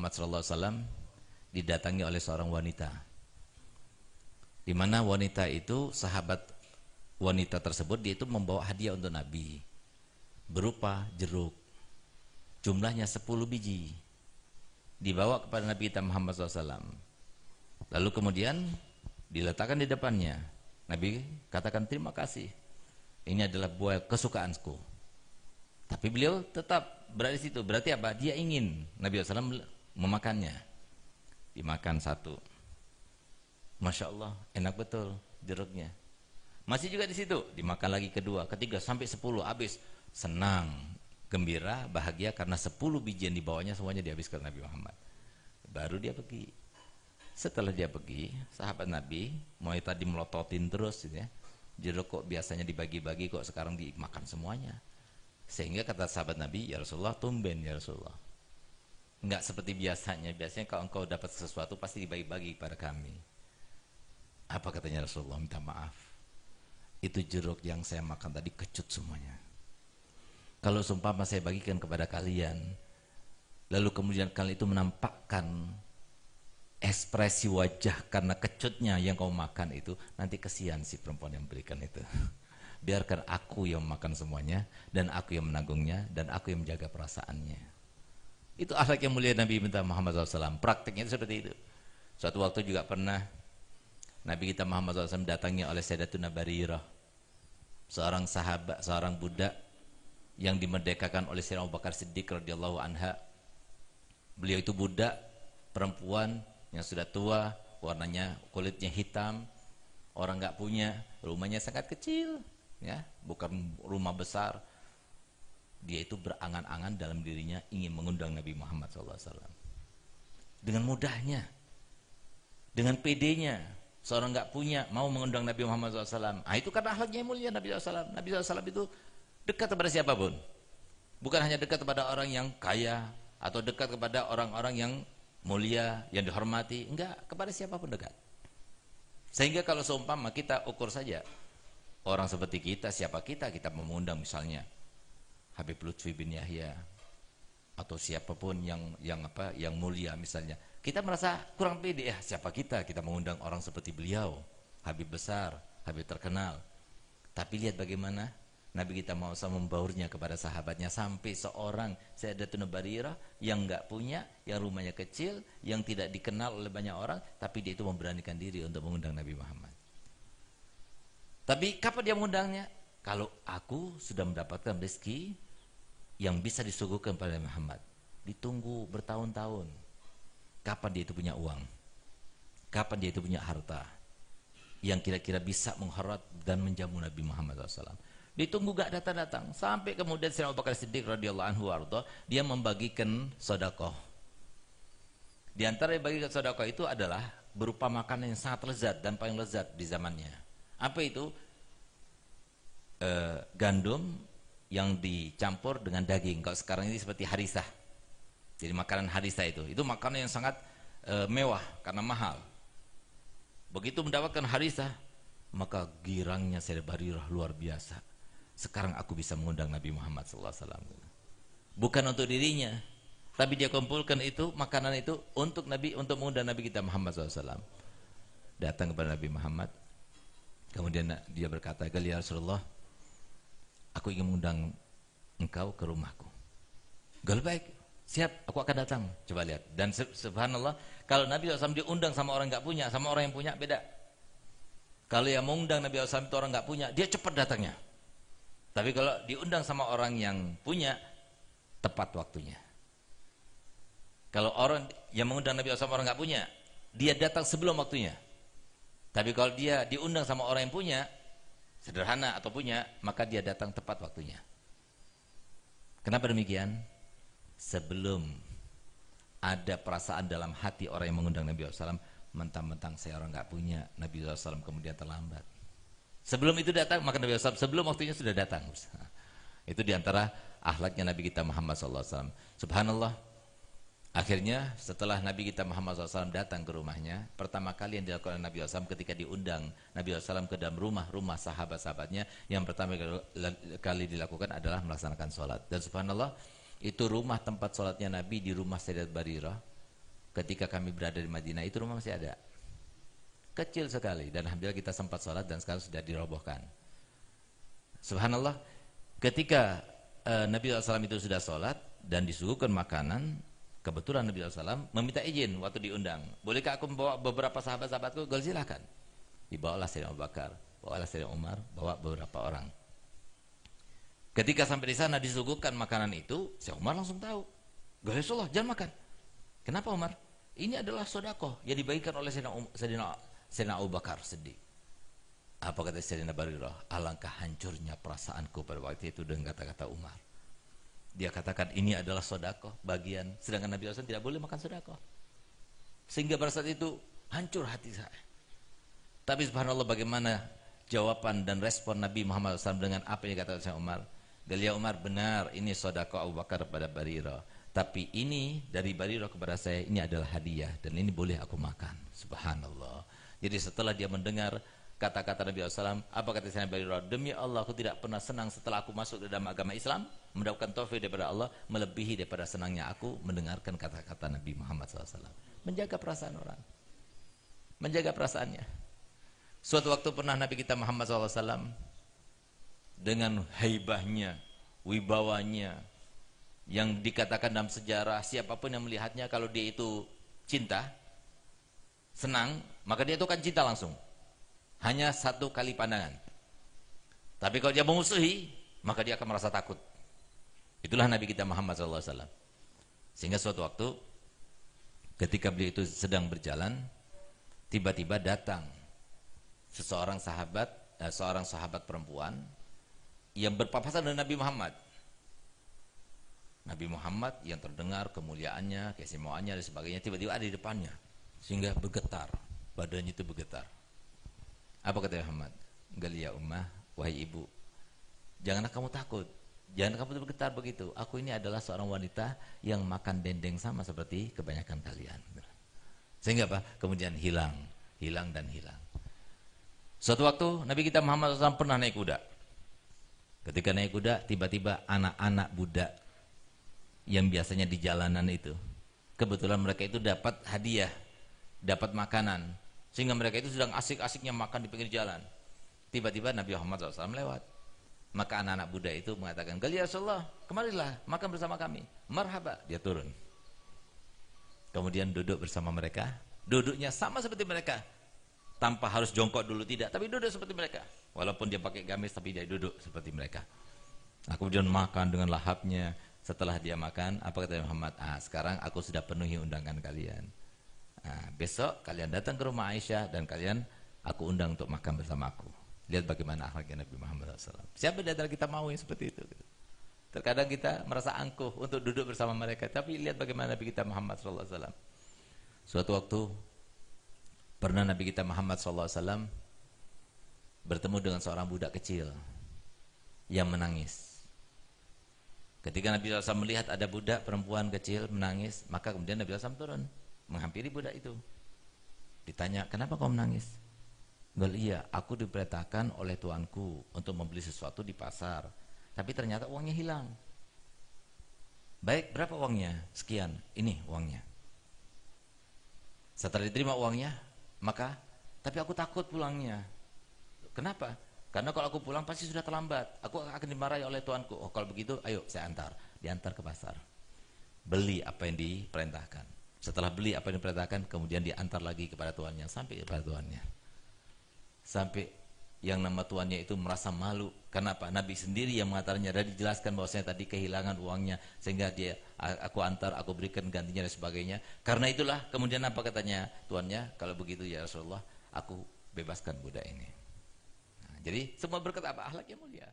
Muhammad SAW didatangi oleh seorang wanita, di mana wanita itu, sahabat wanita tersebut, dia itu membawa hadiah untuk Nabi berupa jeruk, jumlahnya 10 biji, dibawa kepada Nabi kita Muhammad SAW. Lalu kemudian diletakkan di depannya. Nabi katakan, terima kasih, ini adalah buah kesukaanku. Tapi beliau tetap berada di situ. Berarti apa? Dia ingin Nabi SAW memakannya. Dimakan satu, Masya Allah, enak betul jeruknya. Masih juga di situ, dimakan lagi kedua, ketiga, sampai 10 habis. Senang, gembira, bahagia karena 10 biji yang dibawanya semuanya dihabiskan Nabi Muhammad. Baru dia pergi. Setelah dia pergi, sahabat Nabi mau tadi melototin terus gitu ya. Jeruk kok biasanya dibagi-bagi, kok sekarang dimakan semuanya. Sehingga kata sahabat Nabi, ya Rasulullah, tumben ya Rasulullah, enggak seperti biasanya. Biasanya kalau engkau dapat sesuatu pasti dibagi-bagi kepada kami. Apa katanya Rasulullah? Minta maaf, itu jeruk yang saya makan tadi kecut semuanya. Kalau seumpama saya bagikan kepada kalian, lalu kemudian kalian itu menampakkan ekspresi wajah karena kecutnya yang kau makan itu, nanti kesian si perempuan yang berikan itu. Biarkan aku yang makan semuanya, dan aku yang menanggungnya, dan aku yang menjaga perasaannya. Itu akhlak yang mulia Nabi Muhammad SAW. Praktiknya itu seperti itu. Suatu waktu juga pernah Nabi kita Muhammad SAW datangi oleh Sayyidatuna Barirah, seorang sahabat, seorang budak yang dimerdekakan oleh Sayyidina Abu Bakar Siddiq radhiyallahu anha. Beliau itu budak perempuan yang sudah tua, warnanya kulitnya hitam, orang nggak punya, rumahnya sangat kecil, ya, bukan rumah besar. Dia itu berangan-angan dalam dirinya ingin mengundang Nabi Muhammad SAW. Dengan mudahnya, dengan pedenya, seorang nggak punya mau mengundang Nabi Muhammad SAW. Ah, itu karena akhlaknya mulia Nabi SAW. Nabi SAW itu dekat kepada siapapun, bukan hanya dekat kepada orang yang kaya atau dekat kepada orang-orang yang mulia, yang dihormati, enggak, kepada siapapun dekat. Sehingga kalau seumpama kita ukur saja orang seperti kita, siapa kita mengundang misalnya Habib Lutfi bin Yahya atau siapapun yang mulia misalnya, kita merasa kurang pede, ya siapa kita mengundang orang seperti beliau, Habib besar, Habib terkenal. Tapi lihat bagaimana Nabi kita mau membaurnya kepada sahabatnya, sampai seorang Sayyidatuna Barirah yang enggak punya, yang rumahnya kecil, yang tidak dikenal oleh banyak orang, tapi dia itu memberanikan diri untuk mengundang Nabi Muhammad. Tapi kapan dia mengundangnya? Kalau aku sudah mendapatkan rezeki yang bisa disuguhkan pada Muhammad. Ditunggu bertahun-tahun. Kapan dia itu punya uang? Kapan dia itu punya harta yang kira-kira bisa menghormat dan menjamu Nabi Muhammad SAW? Ditunggu gak datang-datang, sampai kemudian Sayyidina Abu Bakar Siddiq radhiyallahu anhu arda, dia membagikan sedekah. Di antara yang bagikan sedekah itu adalah berupa makanan yang sangat lezat dan paling lezat di zamannya. Apa itu? Gandum yang dicampur dengan daging. Kalau sekarang ini seperti harisah. Jadi makanan harisah itu makanan yang sangat mewah karena mahal. Begitu mendapatkan harisah, maka girangnya Sayyidah Barirah luar biasa. Sekarang aku bisa mengundang Nabi Muhammad SAW. Bukan untuk dirinya, tapi dia kumpulkan itu makanan itu untuk Nabi, untuk mengundang Nabi kita Muhammad SAW. Datang kepada Nabi Muhammad, kemudian dia berkata, ya Rasulullah, aku ingin mengundang engkau ke rumahku. Gal baik, siap, aku akan datang. Coba lihat. Dan subhanallah, kalau Nabi SAW diundang sama orang nggak punya, sama orang yang punya beda. Kalau yang mengundang Nabi SAW itu orang nggak punya, dia cepat datangnya. Tapi kalau diundang sama orang yang punya, tepat waktunya. Kalau orang yang mengundang Nabi SAW orang nggak punya, dia datang sebelum waktunya. Tapi kalau dia diundang sama orang yang punya, sederhana atau punya, maka dia datang tepat waktunya. Kenapa demikian? Sebelum ada perasaan dalam hati orang yang mengundang Nabi SAW, mentang-mentang saya orang nggak punya, Nabi SAW kemudian terlambat. Sebelum itu datang, maka Nabi SAW sebelum waktunya sudah datang. Itu diantara akhlaknya Nabi kita Muhammad SAW. Subhanallah, akhirnya setelah Nabi kita Muhammad SAW datang ke rumahnya, pertama kali yang dilakukan Nabi SAW ketika diundang Nabi SAW ke dalam rumah sahabat-sahabatnya, yang pertama kali dilakukan adalah melaksanakan sholat. Dan subhanallah, itu rumah tempat sholatnya Nabi di rumah Sayyidat Barirah, ketika kami berada di Madinah itu rumah masih ada. Kecil sekali, dan alhamdulillah kita sempat sholat dan sekarang sudah dirobohkan. Subhanallah, ketika Nabi SAW itu sudah sholat dan disuguhkan makanan, kebetulan Nabi SAW meminta izin waktu diundang. Bolehkah aku membawa beberapa sahabat-sahabatku? Gal silakan. Dibawalah Sayyidina Abu Bakar, bawalah Sayyidina Umar, bawa beberapa orang. Ketika sampai di sana disuguhkan makanan itu, Sayyidina Umar langsung tahu. Gal Rasulullah, jangan makan. Kenapa Umar? Ini adalah sedekah yang dibagikan oleh Sayyidina Abu Bakar Siddiq. Apa kata Sayyidina Barirah? Alangkah hancurnya perasaanku pada waktu itu dengan kata-kata Umar. Dia katakan ini adalah sedekah bagian, sedangkan Nabi SAW tidak boleh makan sedekah. Sehingga pada saat itu hancur hati saya. Tapi subhanallah bagaimana jawaban dan respon Nabi Muhammad SAW dengan apa yang dikatakan Sayyidina Umar. Ya Umar, benar ini sedekah Abu Bakar pada Barirah, tapi ini dari Barirah kepada saya ini adalah hadiah dan ini boleh aku makan. Subhanallah. Jadi setelah dia mendengar kata-kata Nabi SAW, apa kata Sayyidina Barirah? Demi Allah, aku tidak pernah senang setelah aku masuk ke dalam agama Islam, mendapatkan taufik daripada Allah, melebihi daripada senangnya aku mendengarkan kata-kata Nabi Muhammad SAW. Menjaga perasaan orang, menjaga perasaannya. Suatu waktu pernah Nabi kita Muhammad SAW dengan haibahnya, wibawanya, yang dikatakan dalam sejarah siapapun yang melihatnya kalau dia itu cinta, senang, maka dia itu akan cinta langsung. Hanya satu kali pandangan. Tapi kalau dia memusuhi, maka dia akan merasa takut. Itulah Nabi kita Muhammad SAW. Sehingga suatu waktu ketika beliau itu sedang berjalan, tiba-tiba datang seorang sahabat perempuan yang berpapasan dengan Nabi Muhammad. Nabi Muhammad yang terdengar kemuliaannya, keistimewaannya dan sebagainya, tiba-tiba ada di depannya, sehingga bergetar, badannya itu bergetar. Apa kata Muhammad? Enggak ya ummah, wahai ibu, janganlah kamu takut, jangan kamu bergetar begitu. Aku ini adalah seorang wanita yang makan dendeng sama seperti kebanyakan kalian. Sehingga apa? Kemudian hilang dan hilang. Suatu waktu Nabi kita Muhammad SAW pernah naik kuda. Ketika naik kuda, tiba-tiba anak-anak budak yang biasanya di jalanan itu, kebetulan mereka itu dapat hadiah, dapat makanan, sehingga mereka itu sedang asik-asiknya makan di pinggir jalan. Tiba-tiba Nabi Muhammad SAW lewat. Maka anak-anak budak itu mengatakan, "Ya Rasulullah, kemarilah makan bersama kami." Marhaba, dia turun. Kemudian duduk bersama mereka. Duduknya sama seperti mereka, tanpa harus jongkok dulu, tidak, tapi duduk seperti mereka. Walaupun dia pakai gamis, tapi dia duduk seperti mereka. Kemudian makan dengan lahapnya. Setelah dia makan, apa kata Muhammad? Sekarang aku sudah penuhi undangan kalian. Besok kalian datang ke rumah Aisyah dan kalian aku undang untuk makan bersama aku. Lihat bagaimana akhlaknya Nabi Muhammad SAW. Siapa di antara kita mau yang seperti itu? Terkadang kita merasa angkuh untuk duduk bersama mereka, tapi lihat bagaimana Nabi kita Muhammad SAW. Suatu waktu pernah Nabi kita Muhammad SAW bertemu dengan seorang budak kecil yang menangis. Ketika Nabi SAW melihat ada budak perempuan kecil menangis, maka kemudian Nabi SAW turun menghampiri budak itu. Ditanya, "Kenapa kau menangis?" "Gal, iya, aku diperintahkan oleh tuanku untuk membeli sesuatu di pasar, tapi ternyata uangnya hilang." "Baik, berapa uangnya?" "Sekian, ini uangnya." Setelah diterima uangnya, maka, "Tapi aku takut pulangnya." "Kenapa?" "Karena kalau aku pulang pasti sudah terlambat, aku akan dimarahi oleh tuanku." "Oh, kalau begitu ayo saya antar." Diantar ke pasar, beli apa yang diperintahkan. Setelah beli apa yang diperintahkan, kemudian diantar lagi kepada tuannya, sampai kepada tuannya. Sampai yang nama tuannya itu merasa malu. Kenapa? Nabi sendiri yang mengantarnya, dan dijelaskan bahwasanya tadi kehilangan uangnya, sehingga dia, aku antar, aku berikan gantinya dan sebagainya. Karena itulah kemudian apa katanya tuannya? "Kalau begitu ya Rasulullah, aku bebaskan budak ini." Jadi semua berkata apa? Akhlak yang mulia.